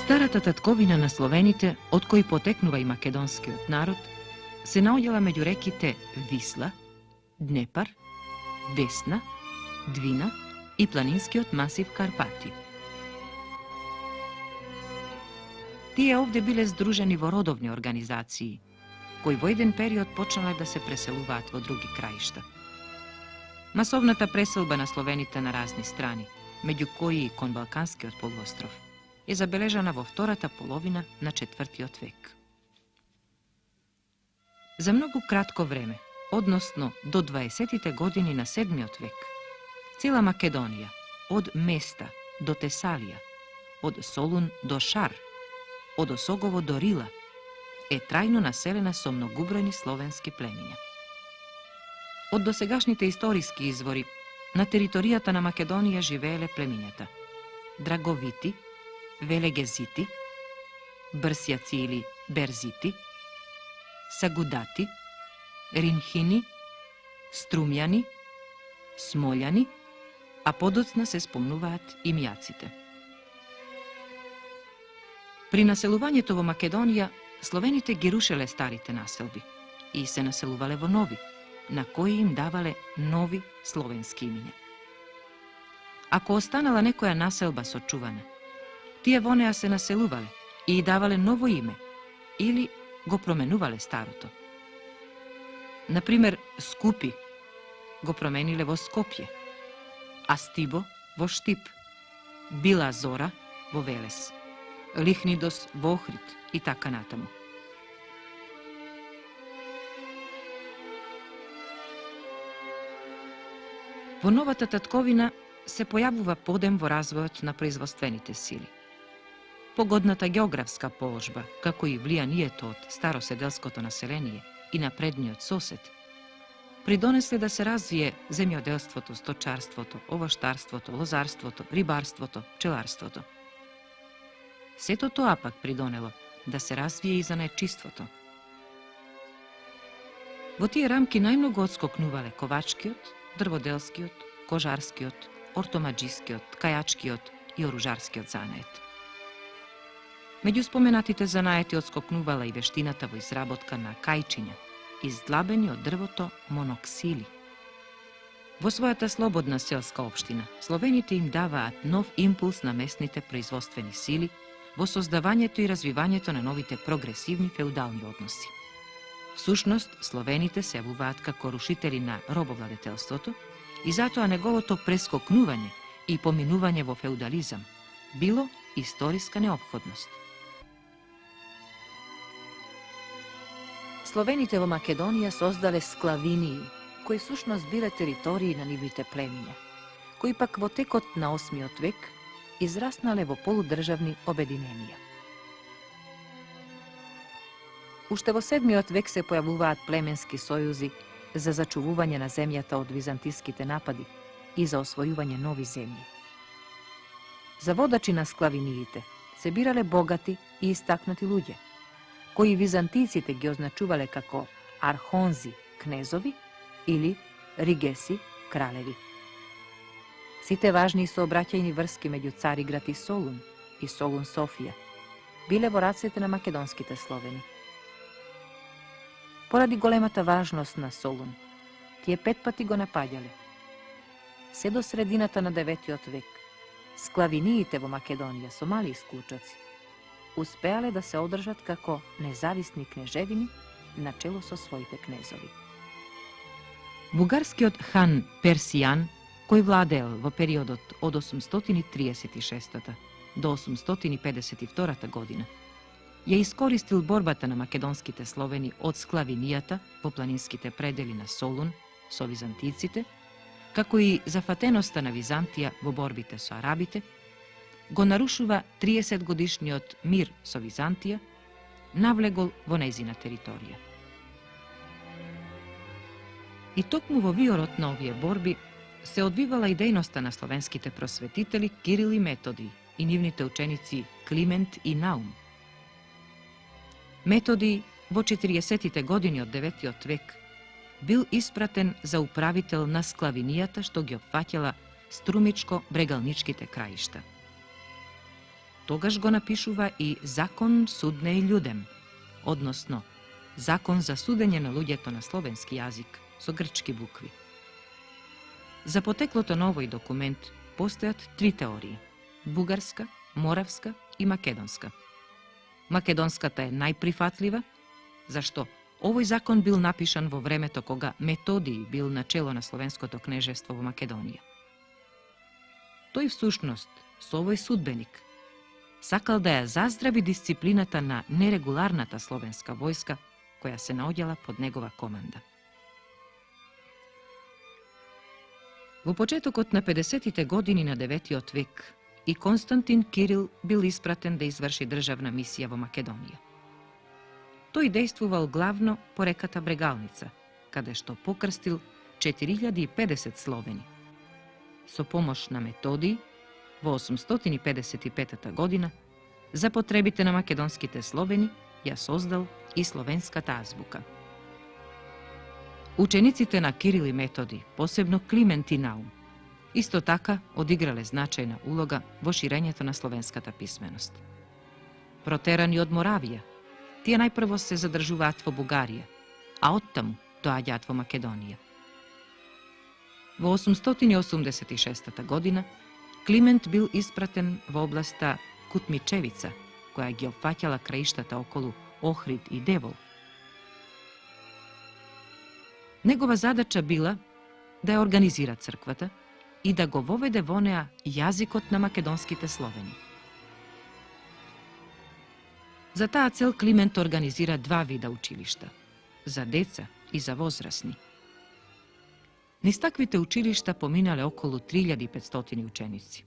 Старата татковина на словените, од кои потекнува и македонскиот народ, се наоѓала меѓу реките Висла, Днепар, Десна, Двина и планинскиот масив Карпати. Тие овде биле здружени во родовни организации, кои во еден период почнале да се преселуваат во други краишта. Масовната преселба на словените на разни страни, меѓу кои и кон Балканскиот полуостров, е забележана во втората половина на 4. век. За многу кратко време, односно до 20-тите години на 7. век, цела Македонија, од Места до Тесалија, од Солун до Шар, од Осогово до Рила, е трајно населена со многубројни словенски племиња. Од досегашните историски извори, на територијата на Македонија живееле племињата Драговити, Велегезити, Брсјаци или Берзити, Сагудати, Ринхини, Струмјани, Смолјани, а подоцна се спомнуваат и мијаците. При населувањето во Македонија, словените ги рушеле старите населби и се населувале во нови, на кои им давале нови словенски имиња. Ако останала некоја населба сочувана, тие во неа се населувале и давале ново име или го променувале старото. Например, Скупи го промениле во Скопје, а Стибо во Штип, Била Зора во Велес, Лихнидос во Охрид и така натаму. Во новата татковина се појавува подем во развојот на производствените сили. Погодната географска положба, како и влијанието од староседелското население и напредниот сосед, придонесле да се развие земјоделството, сточарството, овоштарството, лозарството, рибарството, пчеларството. Сето тоа пак придонело да се развие и занаетчиството. Во тие рамки најмногу отскокнувале ковачкиот, дрводелскиот, кожарскиот, ортомаџискиот, кајачкиот и оружарскиот занает. Меѓу споменатите занаети отскокнувала и вештината во изработка на кајчиња, издлабени од дрвото моноксили. Во својата слободна селска општина, словените им даваат нов импулс на местните производствени сили во создавањето и развивањето на новите прогресивни феудални односи. Всушност, словените се јавуваат како рушители на робовладетелството и затоа неговото прескокнување и поминување во феудализам било историска неопходност. Словените во Македонија создале склавинии, кои всушност биле територии на нивните племиња, кои пак во текот на 8. век израснале во полудржавни обединенија. Уште во 7. век се појавуваат племенски сојузи за зачувување на земјата од византиските напади и за освојување нови земји. За водачи на склавиниите се бирале богати и истакнати луѓе, кои византиците ги означувале како архонзи, кнезови, или ригеси, кралеви. Сите важни сообраќајни врски меѓу Цариград и Солун Софија биле во рацете на македонските словени. Поради големата важност на Солун, тие 5 пати го напаѓале. Се до средината на 9. век, склавиниите во Македонија со мали исклучоци успеале да се одржат како независни кнежевини начело со своите кнезови. Бугарскиот хан Персијан, кој владеел во периодот од 836 до 852 година, ја искористил борбата на македонските словени од склавинијата во планинските предели на Солун со византиците, како и зафатеноста на Византија во борбите со арабите, го нарушува 30 годишниот мир со Византија, навлегол во нејзина територија. И токму во виорот на овие борби се одвивала и дејноста на словенските просветители Кирил и Методи и нивните ученици Климент и Наум. Методи во 40-тите години од 9. век бил испратен за управител на склавинијата што ги опфаќала струмичко-брегалничките краишта. тогаш го напишува и закон судне и људем, односно закон за судење на луѓето на словенски јазик со грчки букви. За потеклото на овој документ постојат три теории – бугарска, моравска и македонска. Македонската е најприфатлива, зашто овој закон бил напишан во времето кога Методиј бил начело на словенското кнежество во Македонија. Тој всушност, со овој судбеник, сакал да ја заздрави дисциплината на нерегуларната словенска војска, која се наоѓала под негова команда. Во почетокот на 50-тите години на 9-тиот век и Константин Кирил бил испратен да изврши државна мисија во Македонија. Тој действувал главно по реката Брегалница, каде што покрстил 4050 словени. Со помош на Методиј, во 855 година, за потребите на македонските словени ја создал и словенската азбука. Учениците на Кирил и Методи, посебно Климент и Наум, исто така одиграле значајна улога во ширењето на словенската писменост. Протерани од Моравија, тие најпрво се задржуваат во Бугарија, а оттаму доаѓаат во Македонија. Во 886 година Климент бил испратен во областа Кутмичевица, која ги опфаќала краиштата околу Охрид и Девол. Негова задача била да ја организира црквата и да го воведе во неа јазикот на македонските словени. За таа цел Климент организира два вида училишта – за деца и за возрасни. Низ таквите училишта поминале околу 3500 ученици.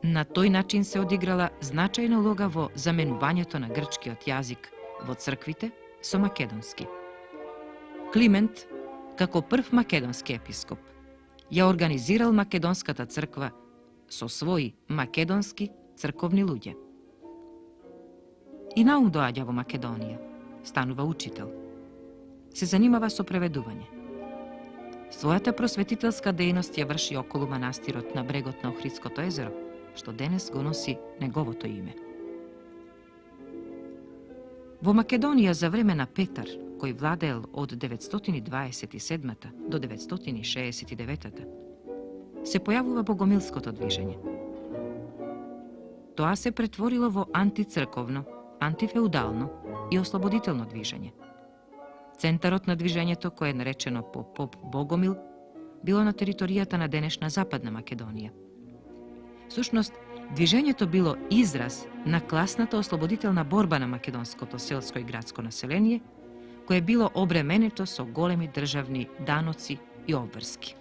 На тој начин се одиграла значајна улога во заменувањето на грчкиот јазик во црквите со македонски. Климент, како прв македонски епископ, ја организирал македонската црква со своји македонски црковни луѓе. И Наум доаѓа во Македонија, станува учител. Се занимава со преведување. Својата просветителска дејност ја врши околу манастирот на брегот на Охридското езеро, што денес го носи неговото име. Во Македонија за време на Петар, кој владеел од 927 до 969, се појавува богомилското движење. Тоа се претворило во антицрковно, антифеудално и ослободително движење. Центарот на движењето, кое е наречено по поп Богомил, било на територијата на денешна Западна Македонија. Всушност, движењето било израз на класната ослободителна борба на македонското селско и градско население, кое било обременето со големи државни даноци и обврски.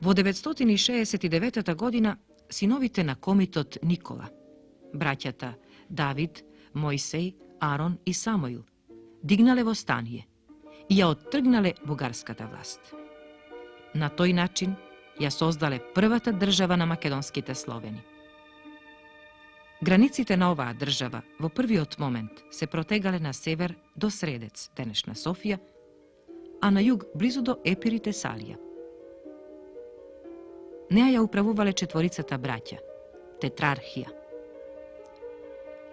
Во 969 година синовите на комитот Никола, браќата Давид, Мојсеј, Арон и Самоил, дигнале востание и ја оттргнале бугарската власт. На тој начин ја создале првата држава на македонските словени. Границите на оваа држава во првиот момент се протегале на север до Средец, денешна Софија, а на југ близу до Епир и Тесалија. Неа ја управувале четворицата браќа, тетрархија.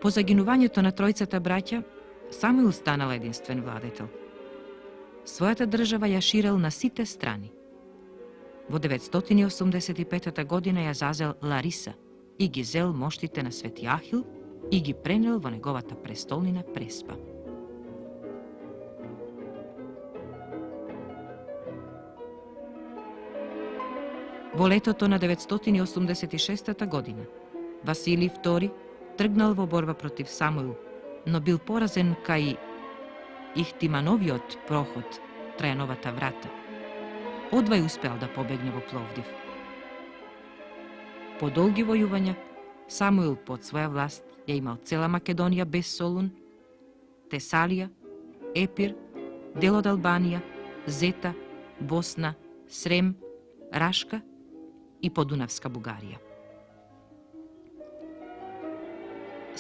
По загинувањето на тројцата браќа, Самуил станал единствен владетел. Својата држава ја ширел на сите страни. Во 985 година ја зазел Лариса и ги зел моштите на Свети Ахил и ги пренел во неговата престолнина Преспа. Во летото на 986 година Василий II тргнал во борба против Самуил, но бил поразен кај Ихтимановиот проход, Трајановата врата. Одвај успеал да побегне во Пловдив. По долги војувања, Самуил под своја власт ја имал цела Македонија без Солун, Тесалија, Епир, дел од Албанија, Зета, Босна, Срем, Рашка и Подунавска Бугарија.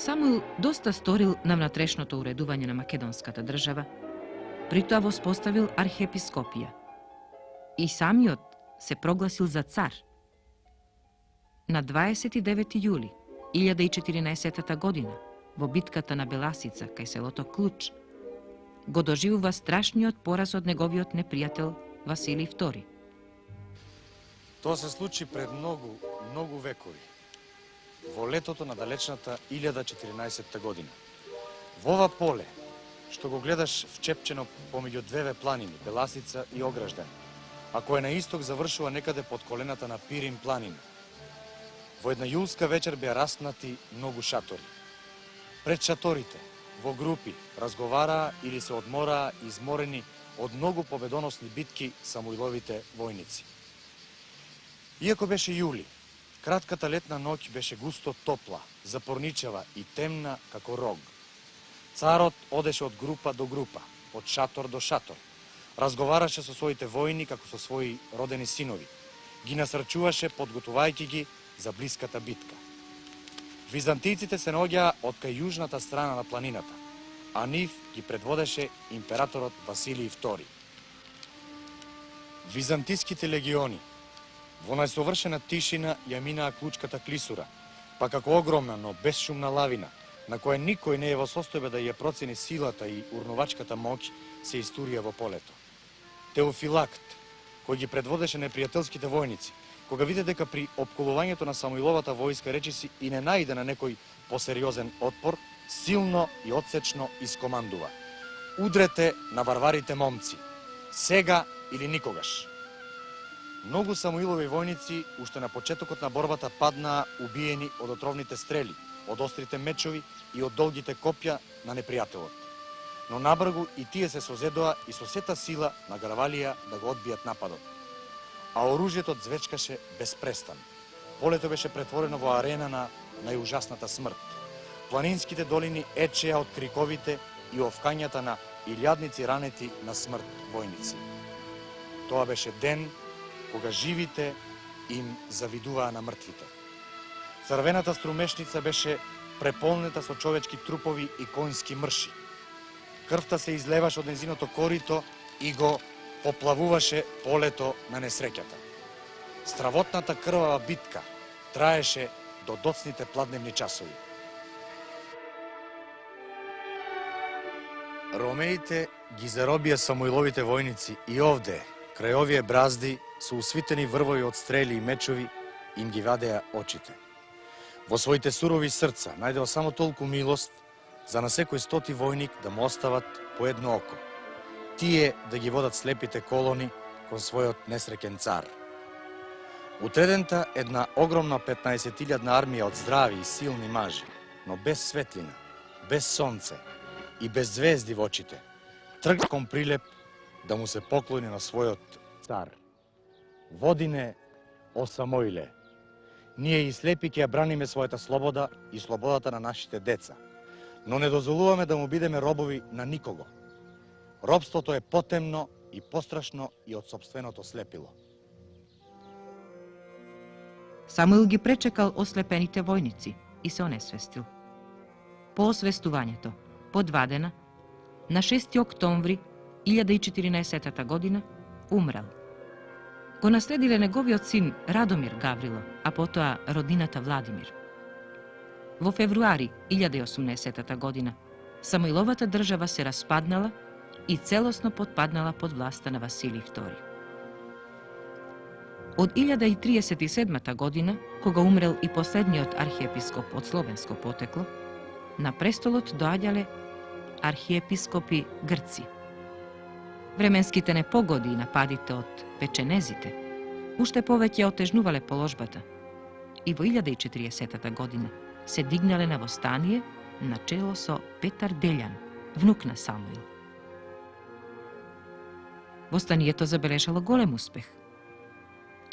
Самуил доста сторил на внатрешното уредување на македонската држава, притоа воспоставил архиепископија и самиот се прогласил за цар. На 29 јули 1014 година, во битката на Беласица кај селото Клуч, го доживува страшниот пораз од неговиот непријател Василий II. Тоа се случи пред многу векови, во летото на далечната 1014 година. Во ова поле, што го гледаш вчепчено помеѓу две планини, Беласица и Огражден, а кој на исток завршува некаде под колената на Пирин планина. Во една јулска вечер беа распнати многу шатори. Пред шаторите, во групи, разговараа или се одмораа изморени од многу победоносни битки Самуиловите војници. Иако беше јули, кратката летна ноќ беше густо топла, запорничава и темна како рог. Царот одеше од група до група, од шатор до шатор. Разговараше со своите војни како со своји родени синови. Ги насрчуваше, подготувајќи ги за блиската битка. Византијците се наоѓаа од кај јужната страна на планината, а нив ги предводеше императорот Василий II. Византиските легиони во најсовршена тишина ја минаа Клучката клисура, па како огромна, но безшумна лавина, на која никој не е во состојба да ја процени силата и урнувачката моќ, се истурија во полето. Теофилакт, кој ги предводеше непријателските војници, кога виде дека при опколувањето на Самуиловата војска речиси и не најде на некој посериозен отпор, силно и отсечно искомандува: удрете на варварите момци, сега или никогаш. Многу Самуилови војници уште на почетокот на борбата паднаа убиени од отровните стрели, од острите мечови и од долгите копја на непријателот. Но набргу и тие се созедоа и со сета сила награвалија да го одбијат нападот. А оружјето звечкаше безпрестан. Полето беше претворено во арена на најужасната смрт. Планинските долини ечеа од криковите и овкањата на илјадници ранети на смрт војници. Тоа беше ден кога живите им завидуваа на мртвите. Црвената струмешница беше преполнета со човечки трупови и конјски мрши. Крвта се излеваше од незиното корито и го поплавуваше полето на несреќата. Стравотната крвава битка траеше до доцните пладневни часови. Ромеите ги заробија Самуиловите војници и овде, крај овие бразди, со усвитени врвови од стрели и мечови, им ги вадеа очите. Во своите сурови срца најдео само толку милост за на секој 100 војник да му остават по едно око. Тие да ги водат слепите колони кон својот несреќен цар. Утредента една огромна 15.000 армија од здрави и силни мажи, но без светлина, без сонце и без звезди во очите, тргна кон Прилеп да му се поклони на својот цар. Водине, о Самоиле, ние и слепи ќе ја браниме својата слобода и слободата на нашите деца, но не дозволуваме да му бидеме робови на никого. Робството е потемно и пострашно и од сопственото слепило. Самуил ги пречекал ослепените војници и се онесвестил. По освестувањето, подвадена, на 6. октомври 1014 година умрел. Го наследиле неговиот син Радомир Гаврило, а потоа роднината Владимир. Во февруари 1018 година Самуиловата држава се распаднала и целосно потпаднала под власта на Василий II. Од 1037 година, кога умрел и последниот архиепископ од словенско потекло, на престолот доаѓале архиепископи грци. Временските непогоди и нападите од печенезите уште повеќе отежнувале положбата и во 1040 година се дигнале на востание на чело со Петар Делјан, внук на Самуил. Востанието забележало голем успех.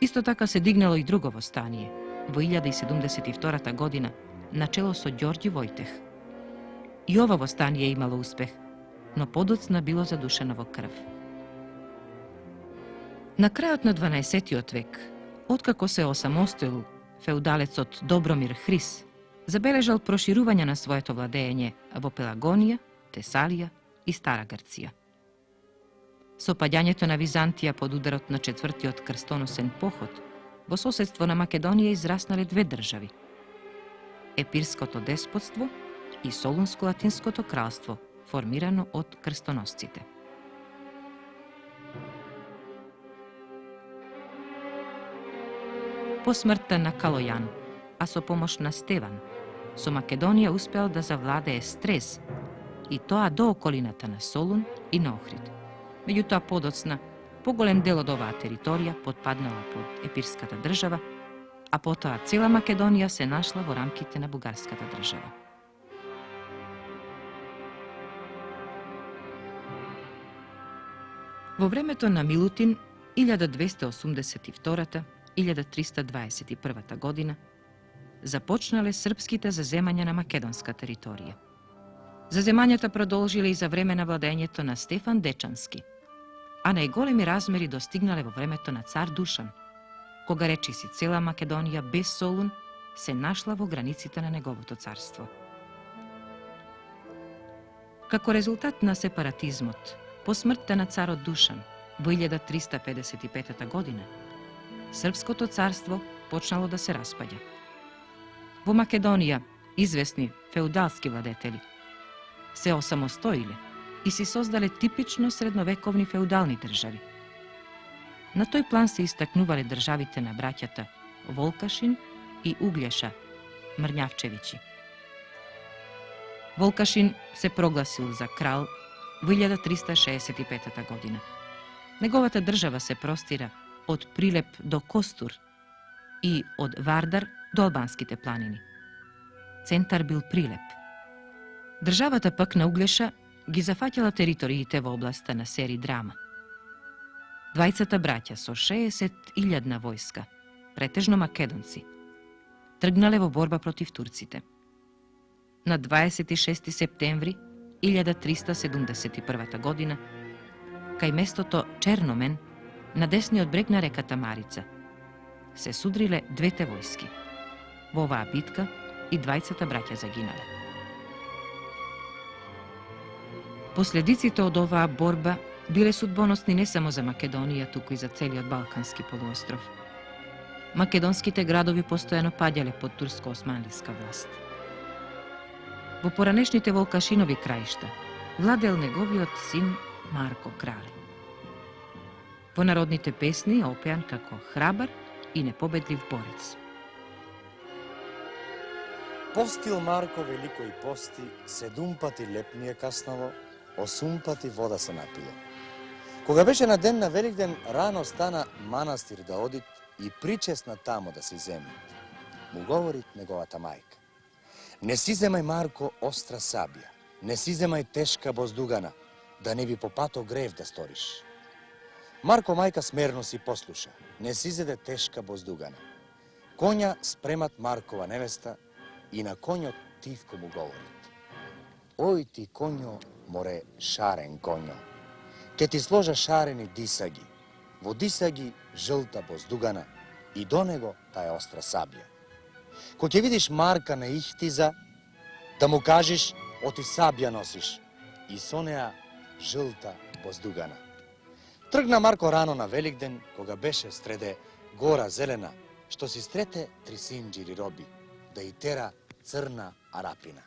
Исто така се дигнало и друго востание во 1072 година на чело со Ѓорѓи Војтех. И ова востание имало успех, но подоцна било задушено во крв. На крајот на 12 век, откако се осамостоил феудалецот Добромир Хрис, забележал проширување на своето владење во Пелагонија, Тесалија и Стара Грција. Со паѓањето на Византија под ударот на четвртиот крстоносен поход, во соседство на Македонија израснале две држави. Епирското деспотство и Солунско-латинското кралство, формирано од крстоносците. По смртта на Калојан, а со помош на Стеван, со Македонија успеал да завладее Стрес, и тоа до околината на Солун и на Охрид. Меѓутоа подоцна, поголем дел од оваа територија потпаднала под Епирската држава, а потоа цела Македонија се нашла во рамките на Бугарската држава. Во времето на Милутин, 1282-1321 година, започнале српските заземања на македонска територија. Заземањата продолжиле и за време на владењето на Стефан Дечански, а најголеми размери достигнале во времето на цар Душан, кога речиси цела Македонија без Солун се нашла во границите на неговото царство. Како резултат на сепаратизмот, по смртта на царот Душан во 1355 година, Српското царство почнало да се распаѓа. Во Македонија известни феудалски владетели се осамостоиле и си создале типично средновековни феудални држави. На тој план се истакнувале државите на браќата Волкашин и Углеша Мрњавчевичи. Волкашин се прогласил за крал во 1365 година. Неговата држава се простира од Прилеп до Костур и од Вардар до албанските планини. Центар бил Прилеп. Државата пак на Углеша ги зафаќала териториите во областа на Сери Драма. Двајцата браќа со 60.000 војска, претежно македонци, тргнале во борба против турците. На 26. септември 1371 година, кај местото Черномен, на десниот брег на реката Марица, се судриле двете војски. Во оваа битка и двајцата браќа загинале. Последиците од оваа борба биле судбоносни не само за Македонија, туку и за целиот Балкански полуостров. Македонските градови постојано паѓале под турско-османлиска власт. Во поранешните Волкашинови краишта владел неговиот син Марко Крале. Во народните песни е опеан како храбар и непобедлив борец. Постил Марко велико и пости, 7 пати лепние каснало, 8 пати вода се напило. Кога беше на ден на Великден, рано стана манастир да одит и причесна тамо да си земи. Му говори неговата мајка: не си земај, Марко, остра сабија, не си земај тешка боздугана, да не би по пато грев да сториш. Марко мајка смерно си послуша, не си зеде тешка боздугана. Коња спремат Маркова невеста и на коњот тивко му говорит: ој ти коњо, море шарен коњо, ке ти сложа шарени дисаги, во дисаги жлта боздугана и до него таа остра сабија. Ко ќе видиш Марка на ихтиза, да му кажеш: оти сабја носиш, и со неа жлта боздугана. Тргна Марко рано на Великден, кога беше среде гора зелена, што си стрете 3 синџири роби, да и тера црна арапина.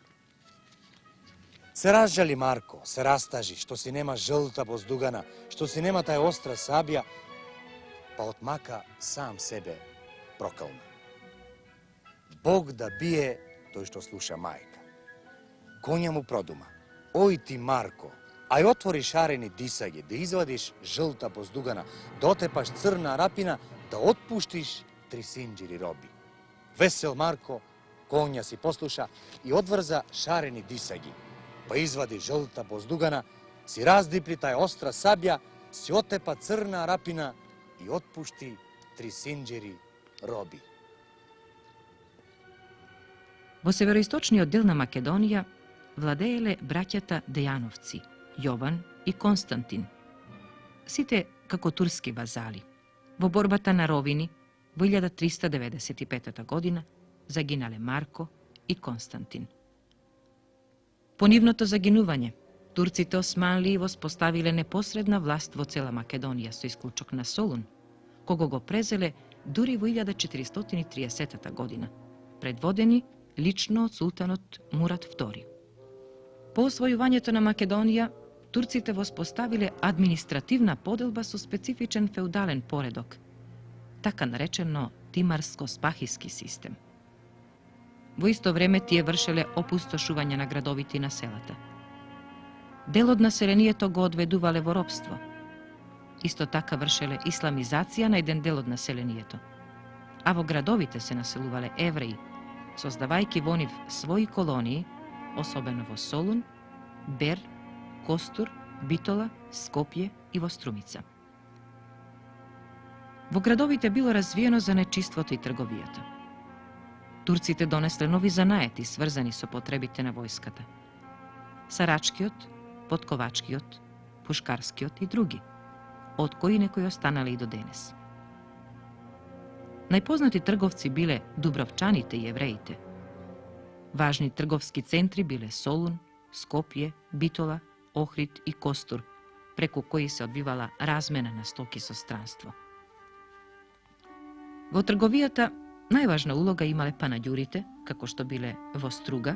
Се разжали Марко, се растажи, што си нема жлта боздугана, што си нема тај остра сабија, па отмака сам себе прокална. Бог да бие тој што слуша мајка. Коња му продума: ој ти, Марко, ај отвори шарени дисаги, да извадиш жлта боздугана, да отепаш црна арапина, да отпуштиш 3 синџири роби. Весел Марко коња си послуша и одврза шарени дисаги, па извади жлта боздугана, си раздипли тај остра сабја, си отепа црна арапина и отпушти 3 синџири роби. Во североисточниот дел на Македонија владееле браќата Дејановци, Јован и Константин, сите како турски вазали. Во борбата на Ровини во 1395 година загинале Марко и Константин. По нивното загинување, турците османли воспоставиле непосредна власт во цела Македонија со исклучок на Солун, кога го презеле дури во 1430 година, предводени лично од султанот Мурат II. По освојувањето на Македонија, турците воспоставиле административна поделба со специфичен феудален поредок, така наречено тимарско-спахиски систем. Во исто време тие вршеле опустошување на градовите и на селата. Дел од населението го одведувале во робство. Исто така вршеле исламизација на еден дел од населението. А во градовите се населувале евреи, создавајќи во нив своји колонии, особено во Солун, Бер, Костур, Битола, Скопје и во Струмица. Во градовите било развиено занечиството и трговијата. Турците донесле нови занаети сврзани со потребите на војската. Сарачкиот, подковачкиот, пушкарскиот и други, од кои некои останале и до денес. Најпознати трговци биле дубровчаните и евреите. Важни трговски центри биле Солун, Скопје, Битола, Охрид и Костур, преку кои се одвивала размена на стоки со странство. Во трговијата најважна улога имале панаѓурите, како што биле во Струга,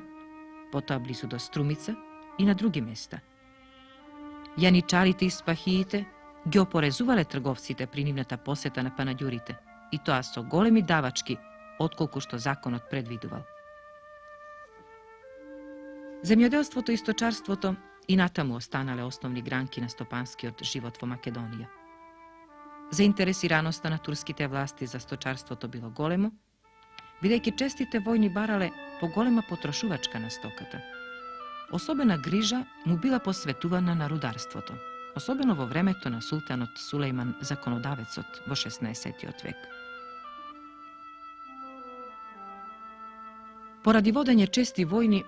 потоа близу до Струмица и на други места. Јаничарите и спахиите ги опорезувале трговците при нивната посета на панаѓурите, и тоа со големи давачки, отколку што законот предвидувал. Земјоделството и сточарството и натаму останале основни гранки на стопанскиот живот во Македонија. Заинтересираноста на турските власти за сточарството било големо, бидејќи честите војни барале поголема потрошувачка на стоката. Особена грижа му била посветувана на рударството, особено во времето на султанот Сулејман Законодавецот во 16. век. Поради водење чести војни,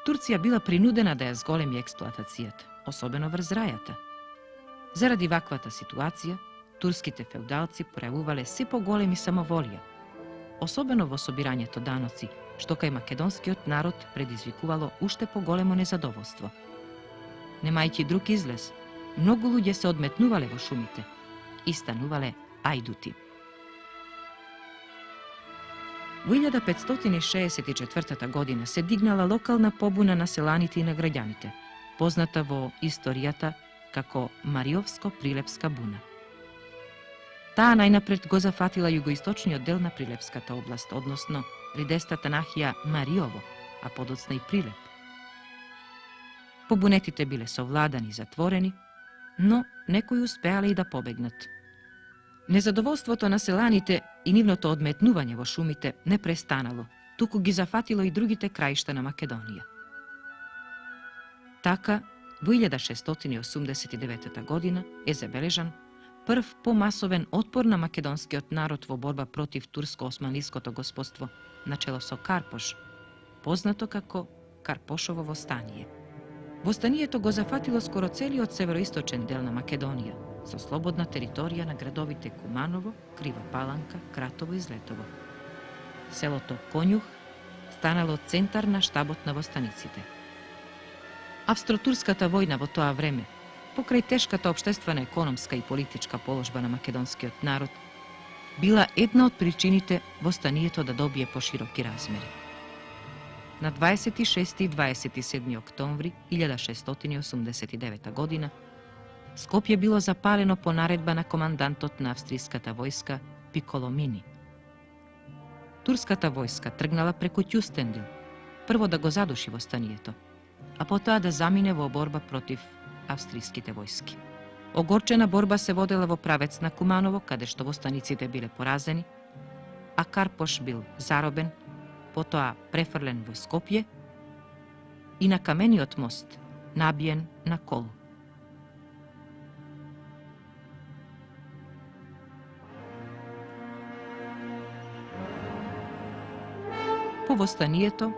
Турција била принудена да ја зголеми експлоатацијата, особено врз рајата. Заради ваквата ситуација, турските феудалци пројавувале се поголеми самоволија, особено во собирањето даноци, што кај македонскиот народ предизвикувало уште поголемо незадоволство. Немајќи друг излез, многу луѓе се одметнувале во шумите и станувале ајдути. Во 1564 година се дигнала локална побуна на селаните и на граѓаните, позната во историјата како Мариовско-Прилепска буна. Таа најнапред го зафатила југоисточниот дел на Прилепската област, односно ридестата нахија Мариово, а подоцна и Прилеп. Побунетите биле совладани и затворени, но некои успеале и да побегнат. Незадоволството на селаните и нивното одметнување во шумите не престанало, туку ги зафатило и другите краишта на Македонија. Така, во 1689 година е забележан прв помасовен отпор на македонскиот народ во борба против турско-османлиското господство начело со Карпош, познато како Карпошово востание. Востанието го зафатило скоро целиот североисточен дел на Македонија, со слободна територија на градовите Куманово, Крива Паланка, Кратово и Злетово. Селото Конјух станало центар на штабот на востаниците. Австро-турската војна во тоа време, покрај тешката општествена, економска и политичка положба на македонскиот народ, била една од причините востанието да добие пошироки размери. На 26 и 27 октомври 1689 година Скопје било запалено по наредба на командантот на австриската војска Пиколомини. Турската војска тргнала преку Ќустендил, прво да го задуши востанието, а потоа да замине во борба против австриските војски. Огорчена борба се водела во правец на Куманово, каде што востаниците биле поразени, а Карпош бил заробен, потоа префрлен во Скопје и на камениот мост набиен на кол. По востанието,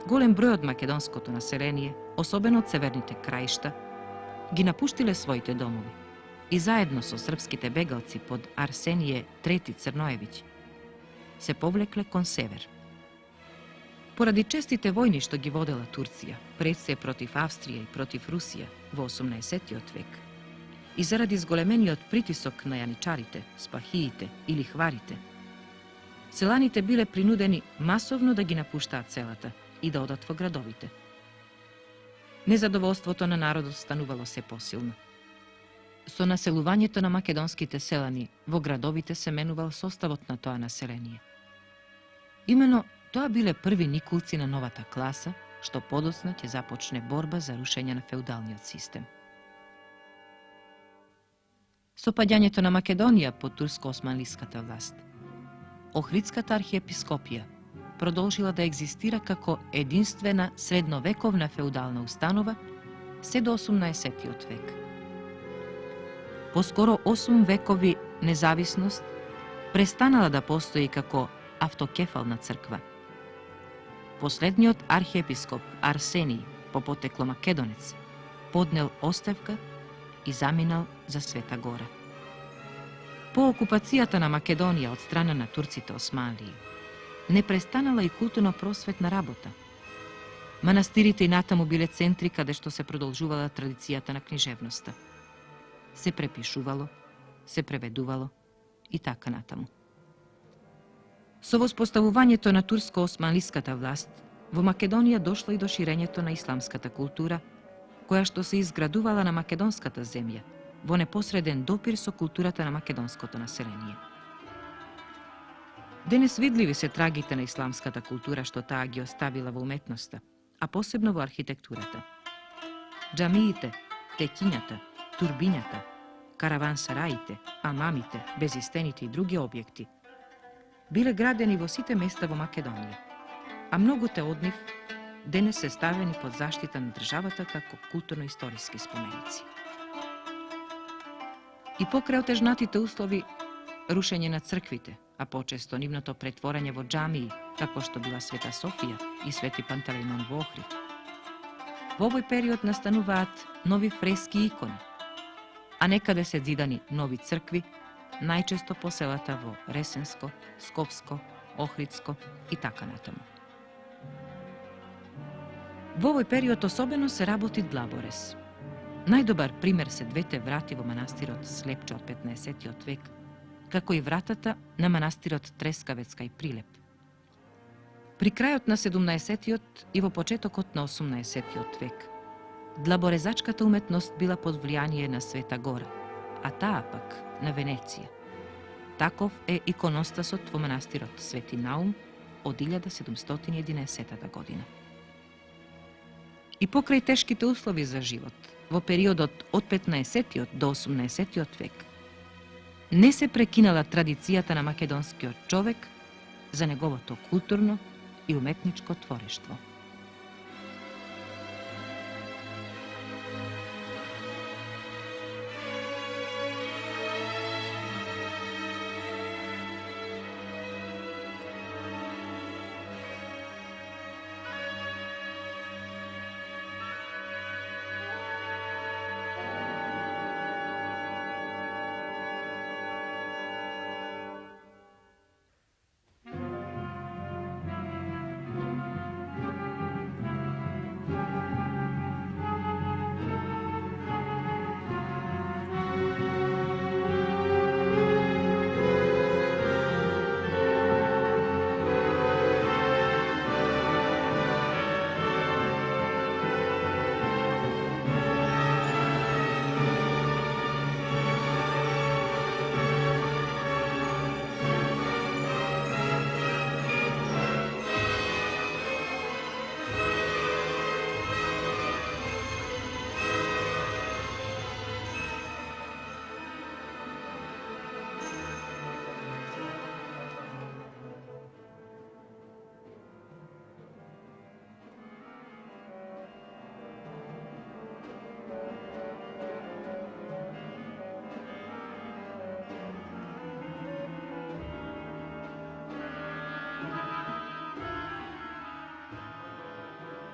голем број од македонското население, особено од северните краишта, ги напуштиле своите домови и заедно со српските бегалци под Арсеније III Црноевиќ се повлекле кон север. Поради честите војни што ги водела Турција, пред се против Австрија и против Русија во 18. век, и заради зголемениот притисок на јаничарите, спахиите и лихварите, селаните биле принудени масовно да ги напуштаат селата и да одат во градовите. Незадоволството на народот станувало се посилно. Со населувањето на македонските селани во градовите се менувал составот на тоа население. Имено тоа биле први никулци на новата класа, што подоцна ќе започне борба за рушење на феудалниот систем. Со паѓањето на Македонија под турско-османлиската власт, Охридската архиепископија продолжила да екзистира како единствена средновековна феудална установа се до 18 век. По скоро 8 векови независност престанала да постои како автокефална црква. Последниот архиепископ Арсений, по потекло македонец, поднел оставка и заминал за Света Гора. По окупацијата на Македонија од страна на турците османлии, не престанала и културно-просветна работа. Манастирите и натаму биле центри каде што се продолжувала традицијата на книжевноста. Се препишувало, се преведувало и така натаму. Со воспоставувањето на турско-османлиската власт, во Македонија дошло и до ширењето на исламската култура, која што се изградувала на македонската земја, во непосреден допир со културата на македонското население. Денес видливи се трагите на исламската култура што таа ги оставила во уметноста, а посебно во архитектурата. Џамиите, текињата, турбињата, каравансараите, амамите, безистените и други објекти биле градени во сите места во Македонија, а многуте од нив денес се ставени под заштита на државата како културно-историски споменици. И покрај отежнатите услови, рушење на црквите, а почесто нивното претворање во џамии, како што била Света Софија и Свети Пантелеймон во Охрид. Во овој период настануваат нови фрески и икони, а некаде се зидани нови цркви, најчесто по селата во Ресенско, Скопско, Охридско и така натаму. Во овој период особено се работи длаборез. Најдобар пример се двете врати во манастирот Слепче од 15 век, како и вратата на манастирот Трескавец кај Прилеп. При крајот на 17 и во почетокот на 18 век, длаборезачката уметност била под влијание на Света Гора, а таа пак на Венеција. Таков е иконостасот во манастирот Свети Наум од 1711 година. И покрај тешките услови за живот, во периодот од 15 до 18 век, не се прекинала традицијата на македонскиот човек за неговото културно и уметничко творештво.